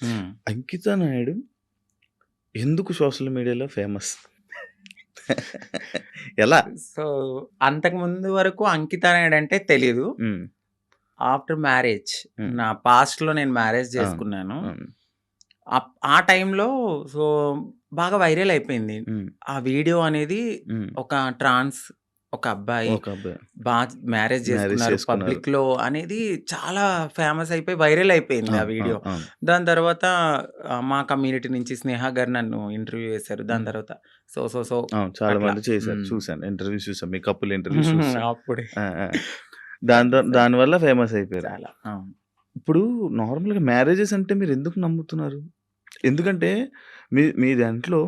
హ్మ్. అంకిత నాయుడు ఎందుకు సోషల్ మీడియాలో ఫేమస్? ఎలా? సో, అంతకుముందు వరకు అంకిత నాయుడంటే తెలీదు. హ్మ్. ఆఫ్టర్ మ్యారేజ్ హ్మ్. నా పాస్ట్‌లో నేను మ్యారేజ్ అవును. చేసుకున్నాను. అవును. ఆ టైంలో సో, బాగా వైరల్ అయిపోయింది. హ్మ్. ఆ వీడియో అనేది హ్మ్. ఒక ట్రాన్స్ ఒక అబ్బాయి ఒక అబ్బాయి మ్యారేజ్ మ్యారేజ్ చేసుకున్నారు చేసుకున్నారు. పబ్లిక్‌లో అనేది చాలా ఫేమస్ అయిపోయి వైరల్ అయిపోయింది ఆ అవును. వీడియో. అవును. అవును. దాని తర్వాత మా కమ్యూనిటీ నుంచి స్నేహ గారు నన్ను ఇంటర్వ్యూ చేశారు. దాని హ్మ్. తర్వాత సో అవును. చాలా అట్లా. మంది చేశారు. హ్మ్. చూసాను. ఇంటర్వ్యూస్ చూసాను. మీ కపుల్ ఇంటర్వ్యూస్ చూసా. అప్పుడే ఆ! ఆ! ఫేమస్ అయ్యాను. దానివల్ల ఫేమస్ అయిపోయారు. చాలా. అవును. ఇప్పుడు నార్మల్‌గా మ్యారేజెస్ అంటే మీరెందుకు నమ్ముతున్నారు? ఎందుకంటే మీ దాంట్లో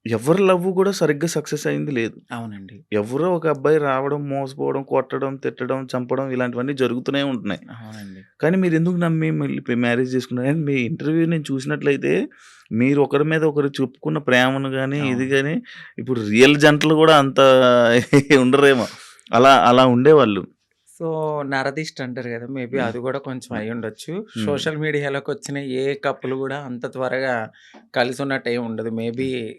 ఎవరి లవ్ కూడా సరిగ్గా సక్సెస్ అయింది లేదు. అవునండి. ఎవరో ఒక అబ్బాయి రావడం, మోసపోవడం, కొట్టడం, తిట్టడం, చంపడం ఇలాంటివన్నీ జరుగుతూనే ఉంటున్నాయి. అవునండి. కానీ మీరెందుకు నమ్మి మళ్ళీ మ్యారేజ్ చేసుకున్నారు? అండ్ మీ ఇంటర్వ్యూ నేను చూసినట్లయితే మీరు ఒకరి మీద ఒకరు చెప్పుకున్న ప్రేమను గాని, ఇది అవును. గాని ఇప్పుడు రియల్ జంటలు కూడా అంత ఉండరేమో. అలా ఉండేవాళ్ళు. సో, నరదిష్టి అంటారు గదా! మేబీ హ్మ్. అది గూడా కొంచెం హ్మ్. అయ్యుండొచ్చు. హ్మ్. సోషల్ మీడియాలోకొచ్చిన ఏ కపుల్ గూడా అంత త్వరగా కలిసున్నట్టేం ఉండదు. మేబీ హ్మ్.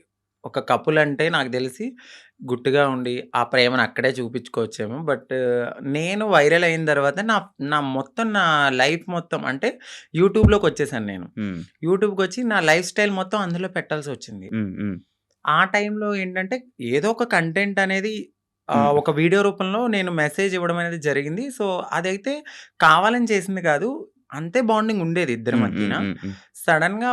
ఒక కపుల్ అంటే నాకు దెలిసి గుట్టుగా ఉండి, ఆ ప్రేమను అక్కడే చూపిచ్చుకోవచ్చేమో. బట్ నేను వైరల్ అయిన తర్వాత నా లైఫ్ మొత్తం అంటే యూట్యూబ్‌లోకొచ్చేసాను నేను. హ్మ్. యూట్యూబ్‌కొచ్చి నా లైఫ్ స్టైల్ మొత్తం అందులో పెట్టాల్సొచ్చింది. హ్మ్. హ్మ్. ఆ టైంలో ఏంటంటే, ఏదో ఒక కంటెంట్ అనేది హ్మ్. ఒక వీడియో రూపంలో నేను మెసేజ్ ఇవ్వడం అనేది జరిగింది. సో, అదైతే కావాలని చేసింది కాదు. అంతే బాండింగ్ ఉండేది ఇద్దరి హ్మ్. హ్మ్. మధ్యన. హ్మ్. హ్మ్. సడెన్‌గా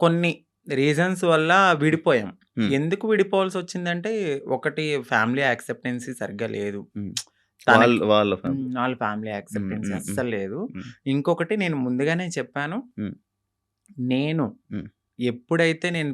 కొన్ని రీజన్స్ వల్ల విడిపోయాం. హ్మ్. ఎందుకు విడిపోవాల్సొచ్చిందంటే, ఒకటి ఫ్యామిలీ యాక్సెప్టెన్సీ సరిగ్గా లేదు. హ్మ్. తనకి వాళ్ళ ఫ్యామిలీ. వాళ్ళ ఫ్యామిలీ హ్మ్. యాక్సెప్టెన్సీ హ్మ్. హ్మ్. అస్సలు లేదు. హ్మ్. ఇంకొకటి నేను ముందుగానే చెప్పాను. హ్మ్. నేను హ్మ్. ఎప్పుడైతే నేను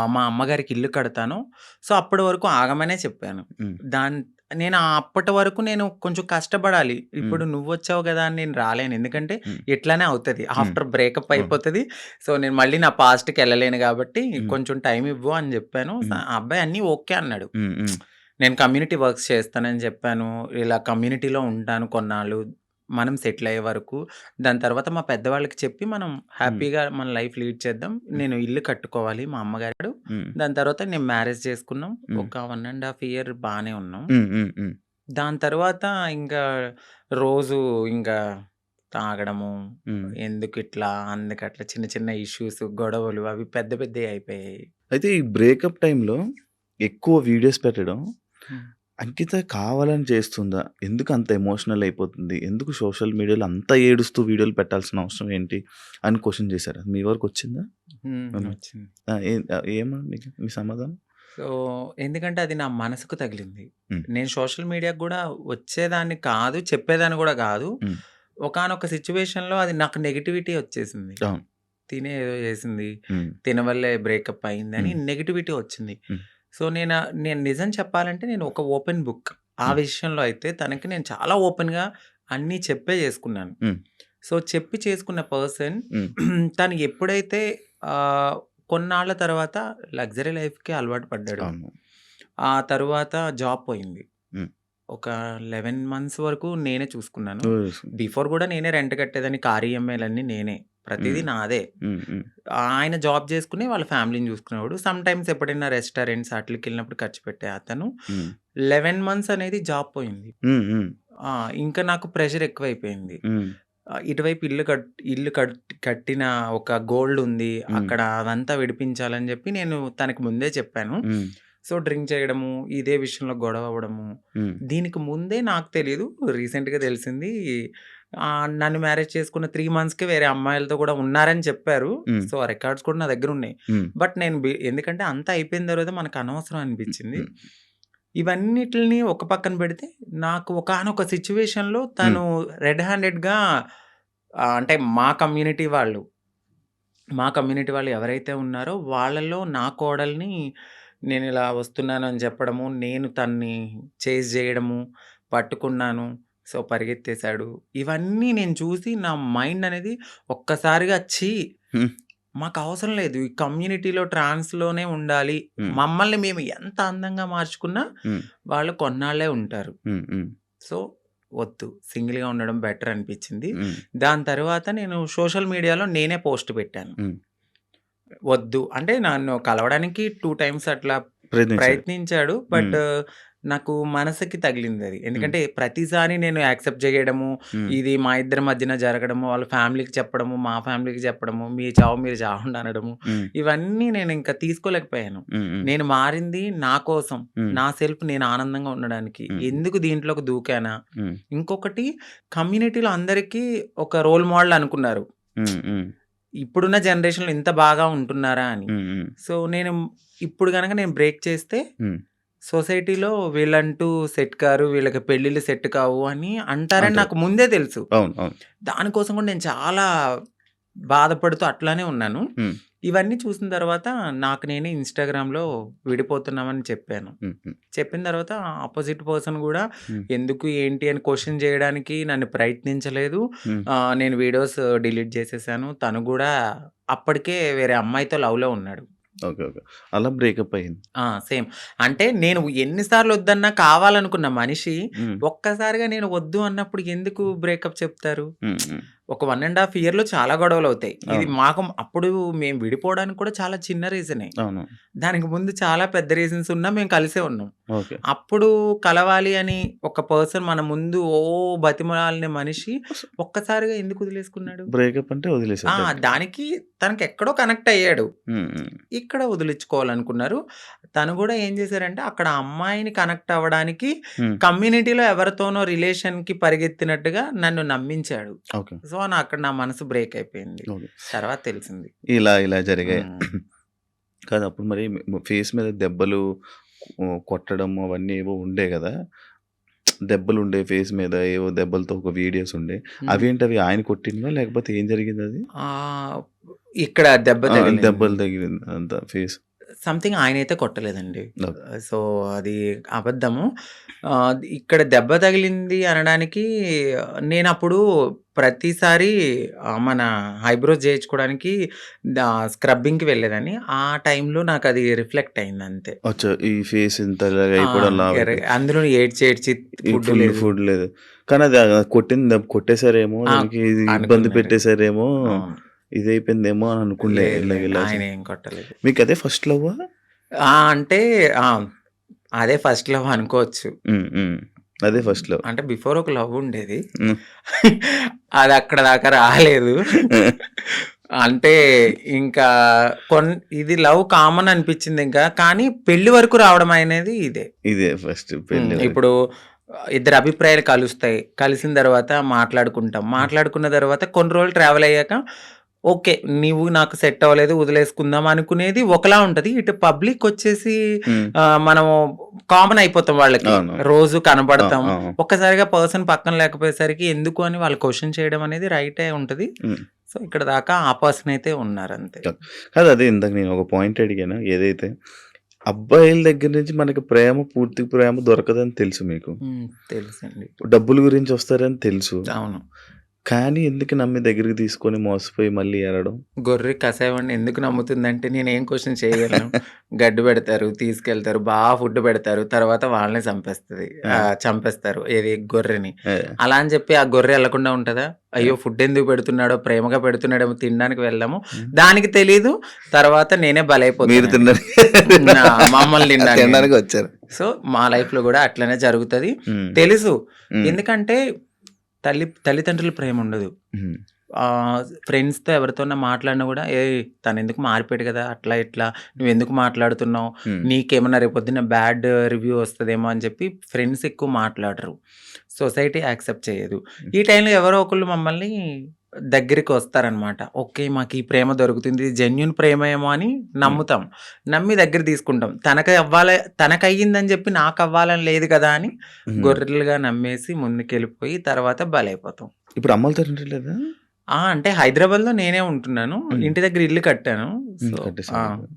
మా అమ్మగారికి ఇల్లు కడతానో, సో, అప్పటి వరకు ఆగమనే చెప్పాను. హ్మ్. దాన్ నేను అప్పటి వరకు నేను కొంచెం కష్టపడాలి. హ్మ్. ఇప్పుడు నువ్వొచ్చావు గదా! అని నేను రాలేను. ఎందుకంటే హ్మ్. ఇట్లానే అవుతది. హ్మ్. ఆఫ్టర్ బ్రేకప్ అవును. అయిపోతది. సో, నేను మళ్ళీ నా పాస్ట్‌కెళ్ళలేను గాబట్టి హ్మ్. కొంచెం టైమ్ ఇవ్వు అని జెప్పాను. హ్మ్. ఆ అబ్బాయి అన్నీ ఓకే అన్నాడు. హ్మ్. హ్మ్. నేను కమ్యూనిటీ వర్క్స్ చేస్తానని జెప్పాను. ఇలా కమ్యూనిటీలో ఉంటాను కొన్నాళ్ళు. మనం సెటిల్ అయ్యే వరకు. దాని తర్వాత మా పెద్దవాళ్ళకి చెప్పి మనం హ్మ్. హ్యాపీగా మన లైఫ్ లీడ్ చేద్దాం. హ్మ్. నేను ఇల్లు కట్టుకోవాలి మా అమ్మగారు. హ్మ్. దాని తర్వాత నేను మ్యారేజ్ చేసుకున్నాం. హ్మ్. ఒక 1 ½ ఇయర్ బానే ఉన్నాం. హ్మ్. హ్మ్. హ్మ్. దాని తర్వాత ఇంకా రోజు ఇంకా తాగడము, హ్మ్. ఎందుకిట్లా, అందుకట్లా చిన్న చిన్న ఇష్యూస్, గొడవలు అవి పెద్ద పెద్దయి అయిపోయాయి. అయితే ఈ బ్రేకప్ టైమ్‌లో ఎక్కువ వీడియోస్ పెట్టడం హ్మ్. అంకిత కావాలని చేస్తుందా? ఎందుకు అంత ఎమోషనల్ అయిపోతుంది? ఎందుకు సోషల్ మీడియాలో అంత ఏడుస్తూ వీడియోలు పెట్టాల్సిన అవసరం ఏంటి? అని క్వెషన్ చేసారా? మీ వరకొచ్చిందా? హ్మ్. వచ్చింది. ఆ! ఏమని మీకు మీ సమాధానం? సో, ఎందుకంటే అది నా మనసుకు తగిలింది. హ్మ్. నేను సోషల్ మీడియాకి గూడా వచ్చేదాన్ని కాదు, చెప్పేదాన్ని గూడా గాదు. హ్మ్. ఒకానొక సిట్యుయేషన్‌లో అది నాకు నెగటివిటీ వచ్చేసింది. అవును. తినే ఏదో చేసింది. హ్మ్. తిన వల్లే బ్రేకప్ అయిందని హ్మ్. నెగటివిటీ వచ్చింది. హ్మ్. సో, నేను నిజం చెప్పాలంటే నేను ఒక ఓపెన్ బుక్. ఆ హ్మ్. విషయంలో అయితే తనకి నేను చాలా ఓపెన్‌గా అన్నీ చెప్పే చేసుకున్నాను. హ్మ్. సో, చెప్పి చేసుకున్న పర్సన్ హ్మ్. తను ఎప్పుడైతే ఆహ్, కొన్నాళ్ళ తర్వాత లగ్జరీ లైఫ్‌కి అలవాటు పడ్డాడు. అవును. ఆ తరువాత జాబ్ పోయింది. హ్మ్. ఒక 11 మంత్స్ వరకు నేనే చూసుకున్నాను. ఓహ్! బిఫోర్ గూడా నేనే రెంట్ కట్టేదాన్ని. కార్ ఈఎంఐలన్నీ నేనే. ప్రతీదీ హ్మ్. నాదే. హ్మ్. హ్మ్. ఆయన జాబ్ చేసుకొని వాళ్ళ ఫ్యామిలీని చూసుకునేవాడు. సమ్‌టైమ్స్ ఎప్పుడైనా రెస్టారెంట్స్ ఆటిలకెళ్ళినప్పుడు ఖర్చు పెట్టే అతను. హ్మ్. 11 మంత్స్ అనేది జాబ్ పోయింది. హ్మ్. హ్మ్. ఆ! ఇంకా నాకు ప్రెషర్ ఎక్కువైపోయింది. హ్మ్. ఇటువైపు ఇల్లు కట్టిన ఒక గోల్డ్ ఉంది. హ్మ్. అక్కడ అదంతా విడిపించాలని జెప్పి నేను తనకి ముందే చెప్పాను. హ్మ్. సో, డ్రింక్ చేయడము, ఇదే విషయంలో గొడవ అవ్వడము. హ్మ్. దీనికి ముందే నాకు తెలీదు. రీసెంట్‌గా తెలిసింది. నన్ను మ్యారేజ్ చేసుకున్న 3 మంత్స్‌కే వేరే అమ్మాయిలతో గూడా ఉన్నారని చెప్పారు. హ్మ్. సో, ఆ రికార్డ్స్ కూడా నా దగ్గరున్నాయి. హ్మ్. బట్ నేను ఎందుకంటే అంతా అయిపోయిన తర్వాత మనకు అనవసరం అనిపిచ్చింది. హ్మ్. ఇవన్నిటిల్ని ఒక పక్కన పెడితే, నాకు ఒకానొక సిట్యుయేషన్‌లో హ్మ్. తను రెడ్ హ్యాండెడ్‌గా అంటే మా కమ్యూనిటీ వాళ్ళు ఎవరైతే ఉన్నారో వాళ్ళలో నా కోడల్ని నేనిలా వస్తున్నానని చెప్పడము, నేను తన్ని చేజ్ జేయడము, పట్టుకున్నాను. సో, పరిగెత్తేసాడు. ఇవన్నీ నేను చూసి నా మైండ్ అనేది ఒక్కసారిగా ఛీ! హ్మ్. మాకవసరం లేదు. ఈ కమ్యూనిటీలో ట్రాన్స్‌లోనే ఉండాలి. హ్మ్. మమ్మల్ని మేము ఎంత అందంగా మార్చుకున్నా హ్మ్. వాళ్ళు కొన్నాళ్ళే ఉంటారు. హ్మ్. హ్మ్. సో, వద్దు. సింగిల్‌గా ఉండడం బెటర్ అనిపించింది. హ్మ్. దాని తర్వాత నేను సోషల్ మీడియాలో నేనే పోస్ట్ పెట్టాను. హ్మ్. వద్దు. అంటే నన్ను కలవడానికి 2 టైమ్స్ అట్లా ప్రయత్నించాడు. ప్రయత్నించాడు. హ్మ్. బట్ నాకు మనసుకి తగిలిందది. హ్మ్. ఎందుకంటే ప్రతిసారి నేను యాక్సెప్ట్ చేయడము, హ్మ్. ఇది మా ఇద్దరి మధ్యన జరగడము, వాళ్ళ ఫ్యామిలీకి చెప్పడము, మా ఫ్యామిలీకి చెప్పడము, మీ చావు మీరు చావండి అనడము, హ్మ్. ఇవన్నీ నేనింక తీసుకోలేకపోయాను. హ్మ్. హ్మ్. నేను మారింది నా కోసం, హ్మ్. నా సెల్ఫ్ నేను ఆనందంగా ఉండడానికి. హ్మ్. ఎందుకు దీంట్లోకి దూకానా? హ్మ్. ఇంకొకటి కమ్యూనిటీలో అందరికీ ఒక రోల్ మోడల్ అనుకున్నారు. హ్మ్. హ్మ్. ఇప్పుడున్న జనరేషన్‌లో ఇంత బాగా ఉంటున్నారా అని. హ్మ్. హ్మ్. సో, ఇప్పుడు గనక నేను బ్రేక్ చేస్తే హ్మ్. సొసైటీలో వీళ్ళంటూ సెట్ కారు, వీళ్ళకి పెళ్ళిళ్ళు సెట్ కావు అని అంటారని అంటారు. నాకు ముందే తెలుసు. అవును. అవును. దానికోసం కూడా నేను చాలా బాధపడుతూ అట్లానే ఉన్నాను. హ్మ్. ఇవన్నీ చూసిన తర్వాత నాకు నేనే ఇన్‌స్టాగ్రామ్‌లో విడిపోతున్నామని చెప్పాను. హ్మ్. హ్మ్. చెప్పిన తర్వాత అపోజిట్ పర్సన్ గూడా హ్మ్. ఎందుకు, ఏంటి అని క్వెషన్ జేయడానికి నన్ను ప్రయత్నించలేదు. హ్మ్. నేను వీడియోస్ డిలీట్ జేసేసాను. తను గూడా అప్పటికే వేరే అమ్మాయితో లవ్‌లో ఉన్నాడు. ఓకే. ఓకే. అలా బ్రేకప్ అయింది. సేమ్. అంటే నేను ఎన్ని సార్లు వద్దన్నా కావాలనుకున్న మనిషి హ్మ్. ఒక్కసారిగా నేను వద్దు అన్నప్పుడు ఎందుకు బ్రేకప్ చెప్తారు? హ్మ్. హ్మ్. ఒక 1 ½ ఇయర్‌లో చాలా గొడవలవుతాయి. ఇది అవును. మాకు అప్పుడు మేము విడిపోవడానికి కూడా చాలా చిన్న రీజనే. అవును. దానికి ముందు చాలా పెద్ద రీజన్స్ ఉన్నా మేము కలిసే ఉన్నాం. ఓకే. అప్పుడు కలవాలి అని ఒక పర్సన్ మన ముందు బతిమలాడిన మనిషి స్ ఒక్కసారిగా ఎందుకు వదిలేసుకున్నాడు? బ్రేకప్ అంటే ఆ! వదిలేసారు డైరెక్ట్‌గా. దానికి తనకెక్కడో కనెక్ట్ అయ్యాడు. హ్మ్. హ్మ్. ఇక్కడ వదిలించుకోవాలనుకున్నారు. తను గూడా ఏం జేశారంటే, అక్కడ అమ్మాయిని కనెక్ట్ అవ్వడానికి హ్మ్. కమ్యూనిటీలో ఎవరితోనో రిలేషన్‌కి పరిగెత్తినట్టుగా నన్ను నమ్మించాడు. ఓకే. సో, అక్కడ నా మనసు బ్రేక్ అయిపోయింది. ఓకే. తర్వాత తెలిసింది. ఇలా జరిగాయి. హ్మ్. కాదు అప్పుడు మరి ఫేస్ మీద దెబ్బలు కొట్టడం అవన్నీ ఏవో ఉండే గదా! దెబ్బలుండే ఫేస్ మీద ఏవో దెబ్బలతో ఒక వీడియోస్ ఉండే. హ్మ్. అవేంటవి ఆయన కొట్టినవా? లేకపోతే ఏం జరిగిందది? ఆహ్, ఇక్కడ దెబ్బ తగిలింది. దెబ్బలు తగిలింది అంతా ఫేస్. సంథింగ్ ఆయనైతే కొట్టలేదండి. ఓకే. సో, అది అబద్ధము. ఇక్కడ దెబ్బ తగిలింది అనడానికి నేనప్పుడు ప్రతిసారి మన ఐబ్రోస్ జేయించుకోవడానికి స్క్రబ్బింగ్‌కి వెళ్ళేదాన్ని. ఆ టైంలో నాకది రిఫ్లెక్ట్ అయిందంతే. అచ్చా! ఈ ఫేస్ ఇంత ఇలాగ ఆ! అయిపోవడం లావు అయిపోయి. అందులో ఏడ్చి, ఏడ్చి ఈ ఫుడ్ లేదు. ఫుడ్ లేదు. కానీ అది కొట్టిన దెబ్బ కొట్టేసారేమో, ఆ! దానికి ఇది ఇబ్బంది అనుకున్నారు. పెట్టేసారేమో, అవును. ఇదయిపోయిందేమో అని అనుకునే లేదు, లేదు. ఇలాగ ఆయనేం కొట్టలేదు. మీకదే ఫస్ట్ లవ్వా? అంటే ఆ! అదే ఫస్ట్ లవ్ అనుకోవచ్చు. హ్మ్. హ్మ్. అదే హ్మ్. First love. అంటే బిఫోర్ ఒక లవ్ ఉండేది. హ్మ్. అది అక్కడ దాకా రాలేదు. అంటే ఇంకా కొన్ ఇది లవ్ కామన్ అనిపించిందింకా. కానీ పెళ్లి వరకు రావడం అనేది ఇదే. ఇదే ఫస్ట్ పెళ్లి వరకు. ఇప్పుడు ఇద్దరి అభిప్రాయాలు కలుస్తాయి. కలిసిన తర్వాత మాట్లాడుకుంటాం. హ్మ్. మాట్లాడుకున్న తర్వాత కొన్ని రోజులు ట్రావెల్ అయ్యాక ఓకే. నీవు నాకు సెట్ అవ్వలేదు వదిలేసుకుందాం అనుకునేది ఒకలా ఉంటది. ఇటు పబ్లికొచ్చేసి హ్మ్. మనము కామన్ అయిపోతాం వాళ్ళకి. అవును. రోజు ఆ! కనపడతాం. ఆ! ఒక్కసారిగా పర్సన్ పక్కన లేకపోయేసరికి ఎందుకు అని వాళ్ళు క్వెషన్ చేయడం అనేది రైటే ఉంటది. హ్మ్. సో, ఇక్కడ దాకా ఆ పర్సన్ అయితే ఉన్నారంతే. కాదు అదే ఇందాక నేను ఒక పాయింట్ అడిగాను. ఏదైతే అబ్బాయిల దగ్గర నుంచి మనకి పూర్తి ప్రేమ దొరకదని తెలుసు మీకు. తెలుసండి. డబ్బుల గురించి వస్తారని తెలుసు. అవును. కానీ ఎందుకు నమ్మి దగ్గరికి తీసుకొని మోసపోయి మళ్ళీ ఏడవడం? గొర్రె కసాయివాడిని ఎందుకు నమ్ముతుందంటే నేనేం క్వెషన్ చేయగలను. గడ్డి పెడతారు, తీసుకెళ్తారు, ఫుడ్ పెడతారు. తర్వాత వాళ్ళనే ఆ! చంపేస్తారు. ఏది గొర్రెని. ఆ! అలా అని చెప్పి ఆ గొర్రె ఎళ్ళకుండా ఉంటదా? ఆ! అయ్యో! ఫుడ్ ఎందుకు పెడుతున్నాడో, ప్రేమగా పెడుతున్నాడేమో తినడానికి వెళ్దాము. హ్మ్. దానికి తెలీదు. తర్వాత నేనే మీరు బలైపోతానండి. తినడానికి మమ్మల్ని తినడానికి నేను. తినడానికి వచ్చారు. సో, మా లైఫ్‌లో గూడా అట్లనే జరుగుతది. హ్మ్. తెలుసు. హ్మ్. ఎందుకంటే తల్లిదండ్రుల ప్రేముండదు. హ్మ్. ఫ్రెండ్స్‌తో ఎవరితోన్నా మాట్లాడినా గూడా, "ఏయ్! తనెందుకు మారిపోయాడు గదా! అట్లా ఇట్లా నువ్వెందుకు మాట్లాడుతున్నావు? హ్మ్. నీకేమన్నా రేపొద్దున్న బ్యాడ్ రివ్యూ వస్తదేమో" అని చెప్పి ఫ్రెండ్స్ ఎక్కువ మాట్లాడరు. సొసైటీ యాక్సెప్ట్ చేయదు. ఈ టైంలో ఎవరో ఒకళ్ళు మమ్మల్ని దగ్గరికి వస్తారనమాట. ఓకే. మాకు ఈ ప్రేమ దొరుకుతుంది. జెన్యూన్ ప్రేమేమో అని హ్మ్. నమ్ముతాం. నమ్మి దగ్గర తీసుకుంటాం. తనకయ్యిందని చెప్పి నాకవ్వాలని లేదు కదా! అని హ్మ్. గొర్రెలుగా నమ్మేసి ముందుకెళ్ళిపోయి తర్వాత బలైపోతాం. ఇప్పుడు అమ్మోళ్ళతో ఉండట్లేదా? అంటే హైదరాబాద్‌లో నేనే ఉంటున్నాను. హ్మ్. ఇంటి దగ్గర ఇల్లు కట్టాను. హ్మ్. సో, ఆ! కట్టేసారు.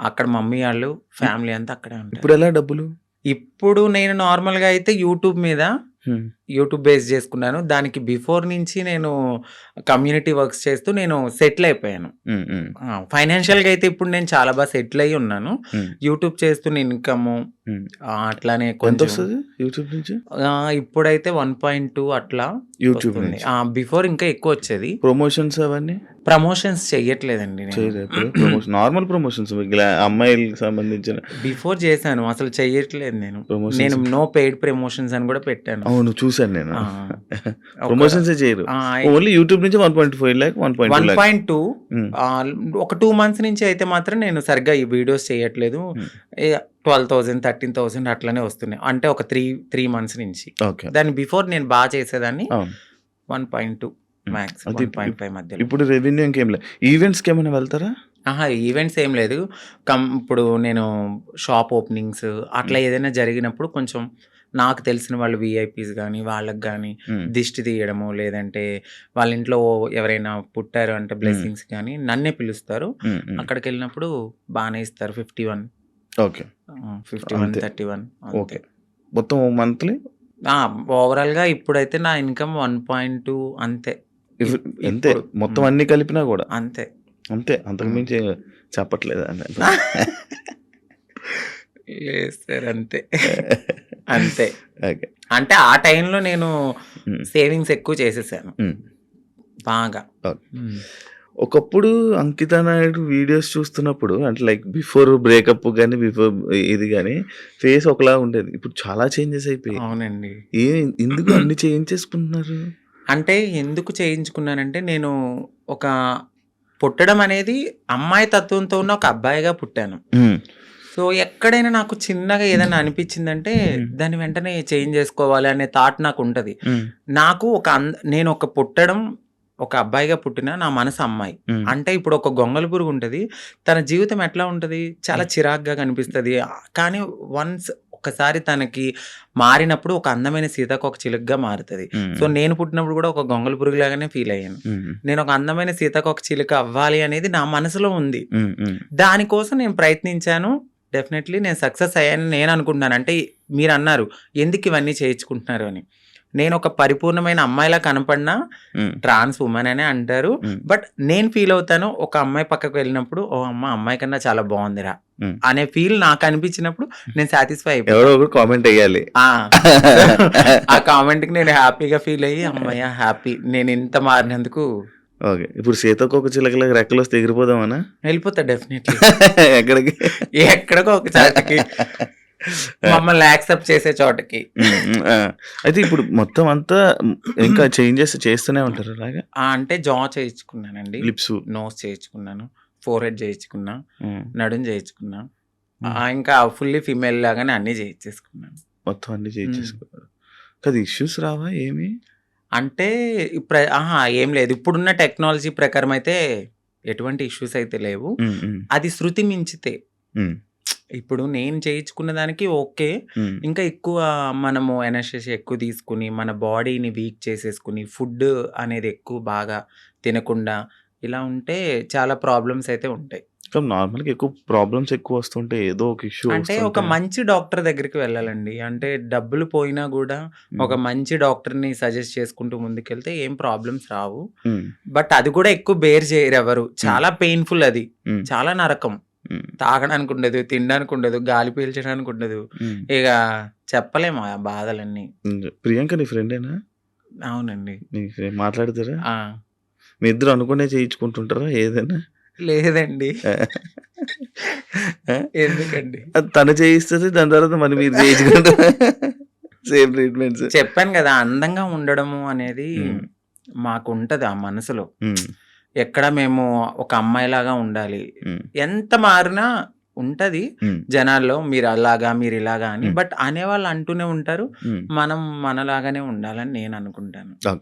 అక్కడ మమ్మీ ఆళ్ళు, ఇప్ ఫ్యామిలీ అంతా అక్కడే ఉంటారు. ఇప్పుడెలా డబ్బులు? ఇప్పుడు నేను నార్మల్‌గా అయితే యూట్యూబ్ మీద హ్మ్. యూట్యూబ్ బేస్ చేసుకున్నాను. దానికి బిఫోర్ నుంచి నేను కమ్యూనిటీ వర్క్స్ చేస్తూ నేను సెటిల్ అయిపోయాను. హ్మ్. హ్మ్. ఫైనాన్షియల్‌గా అయితే ఇప్పుడు నేను చాలా బాగా సెటిల్ అయ్యి ఉన్నాను. హ్మ్. యూట్యూబ్ చేస్తున్న ఇన్‌కము హ్మ్. అట్లానే కొంచెం ఎంతొస్తది యూట్యూబ్ నుంచి? ఇప్పుడైతే 1.2 అట్లా యూట్యూబ్ వస్తుంది. నుంచి. బిఫోర్ ఇంకా ఎక్కువొచ్చేది. ప్రమోషన్స్ అవన్నీ? ప్రమోషన్స్ చెయ్యట్లేదండి నేను. చేయరా ఇప్పుడు? నార్మల్ ప్రమోషన్స్ అమ్మాయిలకి సంబంధించిన బిఫోర్ చేశాను. అసలు చెయ్యట్లేదు నేను. ప్రమోషన్స్. నేను నో పెయిడ్ ప్రమోషన్స్ అని గూడా పెట్టాను. అవును. చూసాను నేను. ఆ! ఒక ప్రమోషన్సే చేయరు. ఆహ్, ఓన్లీ యూట్యూబ్ నుంచి 1.5 లాక్, 1.2 లాక్. 1.2 హ్మ్. ఒక 2 మంత్స్ నుంచి అయితే మాత్రం నేను సరిగ్గా ఈ వీడియోస్ చేయట్లేదు. హ్మ్. ఇగ 12,000, 13,000 అట్లనే వస్తున్నాయి. అంటే ఒక 3 మంత్స్ నుంచి. ఓకే. దాని బిఫోర్ నేను చేసేదాన్ని. అవును. 1.2 హ్మ్. మాక్స్ అయితే 1.5 మధ్యలో. ఇప్పుడు రెవెన్యూ ఇంకేం లే. ఈవెంట్స్‌కేమైనా వెళ్తారా? ఈవెంట్స్ ఏం లేదు. ఇప్పుడు నేను షాప్ ఓపెనింగ్స్ అట్లా హ్మ్. ఏదైనా జరిగినప్పుడు కొంచెం నాకు తెలిసిన వాళ్ళు వీఐపీస్ గానీ, వాళ్ళకి గానీ హ్మ్. దిష్టి తీయడము, లేదంటే వాళ్ళ ఇంట్లో ఎవరైనా పుట్టారు అంటే హ్మ్. బ్లెస్సింగ్స్ గానీ నన్నే పిలుస్తారు. హ్మ్. హ్మ్. అక్కడికెళ్ళినప్పుడు బానే ఇస్తారు. 51 ఓకే. 51, అంతే. 31 అంతే. ఓకే. మొత్తం మంత్లీ ఆ! ఓవరాల్‌గా ఇప్పుడైతే నా ఇన్‌కమ్ 1.2 అంతే. ఇఫ్ అంతే. ఇప్పుడు మొత్తం అన్నీ కలిపినా గూడా. అంతే. అంతే. అంతకు హ్మ్. మించి చెప్పట్లేదా అన్నట్టు. లేదు సార్ అంతే. అంతే. ఓకే. అంటే ఆ టైంలో నేను హ్మ్. సేవింగ్స్ ఎక్కువ చేసేసాను. హ్మ్. బాగా. ఓకే. హ్మ్. ఒకప్పుడు 'అంకిత నాయుడు' వీడియోస్ చూస్తున్నప్పుడు అంటే లైక్ బిఫోర్ బ్రేకప్ గాని, బిఫోర్ ఇది గాని ఫేస్ ఒకలా ఉండేది. ఇప్పుడు చాలా చేంజెస్ అయిపోయాయి. అవునండి. ఏ ఎందుకు అన్ని చేయించేసుకుంటున్నారు? అంటే ఎందుకు చేయించుకున్నానంటే నేను ఒక పుట్టడం అనేది అమ్మాయి తత్వంతో ఉన్న ఒక అబ్బాయిగా పుట్టాను. హ్మ్. సో, ఎక్కడైనా నాకు చిన్నగా ఏదైనా అనిపిచ్చిందంటే హ్మ్. దాన్ని వెంటనే చేంజ్ జేసుకోవాలి అనే థాట్ నాకుంటది. హ్మ్. నాకు నేను ఒక పుట్టడం ఒక అబ్బాయిగా పుట్టినా నా మనసు అమ్మాయి. హ్మ్. అంటే ఇప్పుడు ఒక గొంగళి పురుగుంటది. తన జీవితం ఎట్లా ఉంటది? చాలా చిరాకుగా కనిపిస్తది. కానీ వన్స్ ఒక్కసారి తనకి మారినప్పుడు ఒక అందమైన సీతాకోకచిలుకగా మారుతది. హ్మ్. సో, నేను పుట్టినప్పుడు గూడా ఒక గొంగళి పురుగులాగానే ఫీల్ అయ్యాను. హ్మ్. నేను ఒక అందమైన సీతాకోకచిలుక అవ్వాలి అనేది నా మనసులో ఉంది. హ్మ్. హ్మ్. దానికోసం నేను ప్రయత్నించాను. డెఫినైట్‌లీ నేను సక్సెస్ అయ్యానని నేను అనుకుంటున్నాను. అంటే మీరన్నారు ఎందుకు ఇవన్నీ చేయించుకుంటున్నారు అని. నేను ఒక పరిపూర్ణమైన అమ్మాయిలా కనపడినా హ్మ్. ట్రాన్స్ వుమన్ అనే అంటారు. హ్మ్. బట్ నేను ఫీల్ అవుతాను ఒక అమ్మాయి పక్కకు వెళ్ళినప్పుడు ఓహ్! అమ్మాయి కన్నా చాలా బావుందిరా హ్మ్. అనే ఫీల్ నాకు అనిపించినప్పుడు నేను సాటిస్ఫై అయిపోతా. ఎవరో ఒకరు కామెంట్ ఎయ్యాలి. ఆ! ఆ కామెంట్‌కి నేను హ్యాపీగా ఫీల్ అయ్యి హమ్మయ్య! హ్యాపీ నేను ఇంత మారినందుకు ఓకే. ఇప్పుడు సీతాకోకచిలుకలకి రెక్కలొస్తే ఎగిరిపోదామనా? వెళ్ళిపోతా డెఫినైట్‌లీ. ఎక్కడికి? ఎక్కడికో ఒక చాటకి. ఆ! మమ్మల్ని యాక్సెప్ట్ చేసే చోటకి. హ్మ్. హ్మ్. ఆ! అయితే ఇప్పుడు మొత్తం అంతా ఇంకా చేంజెస్ చేస్తూనే ఉంటారా అలాగా? అంటే చేయించుకున్నానండి. లిప్సు. నోస్ చేయించుకున్నాను. ఫోర్‌హెడ్ చేయించుకున్నా. హ్మ్. నడుం చేయించుకున్నా. హ్మ్. ఇంకా ఫుల్లీ ఫీమేల్ లాగానే అన్నీ చేయించేసుకున్నాను. మొత్తం అన్నీ హ్మ్. చేయించేసుకున్నారు. కాదు ఇష్యూస్ రావా ఏమి? అంటే ఏం లేదు. ఇప్పుడున్న టెక్నాలజీ ప్రకారం అయితే ఎటువంటి ఇష్యూస్ అయితే లేవు. హ్మ్. హ్మ్. అది శృతి మించితే హ్మ్. ఇప్పుడు నేను చేయించుకున్న దానికి ఓకే. హ్మ్. ఇంకా ఎక్కువ మనము ఎనస్థీషియా ఎక్కువ తీసుకొని, మన బాడీని వీక్ చేసేసుకొని, ఫుడ్ అనేది ఎక్కువ బాగా తినకుండా ఇలా ఉంటే చాలా ప్రాబ్లమ్స్ అయితే ఉంటాయి. కానీ నార్మల్‌గా ఎక్కువ ప్రాబ్లమ్స్ ఎక్కువొస్తుంటే ఏదో ఒక ఇష్యూ అంటే ఒక వస్తుంటే మంచి డాక్టర్ దగ్గరికి వెళ్ళాలండి. అంటే డబ్బులు పోయినా గూడా హ్మ్. ఒక మంచి డాక్టర్‌ని సజెస్ట్ చేసుకుంటూ ముందుకెళ్తే ఏం ప్రాబ్లమ్స్ రావు. హ్మ్. బట్ అది కూడా ఎక్కువ బేర్ చేయరెవరు. హ్మ్. చాలా పెయిన్‌ఫుల్ అది. హ్మ్. చాలా నరకం. హ్మ్. తాగడానికి ఉండదు, తినడానికి ఉండదు, గాలి పీల్చడానికి ఉండదు. హ్మ్. ఇగ చెప్పలేము ఆ బాధలన్నీ. హ్మ్. ప్రియాంక నీ ఫ్రెండేనా? అవునండి. నీ మాట్లాడతారా? ఆ! మీ ఇద్దరు అనుకునే చేయించుకుంటుంటారా ఏదైనా? లేదండి. ఆ! ఎందుకండి? అది తను చేయిస్తది. దాని తర్వాత మళ్ళీ మీరు చేయించుకుంటారా? Same treatments. చెప్పాను గదా! అందంగా ఉండడము అనేది హ్మ్. మాకుంటది ఆ మనసులో. హ్మ్. ఎక్కడ మేము ఒక అమ్మాయిలాగా ఉండాలి. హ్మ్. ఎంత మారినా ఉంటది హ్మ్. జనాల్లో మీరలాగా, మీరిలాగా అని. హ్మ్. బట్ అనేవాళ్ళు అంటూనే ఉంటారు. హ్మ్. మనం మనలాగానే ఉండాలని నేననుకుంటాను. ఓకే.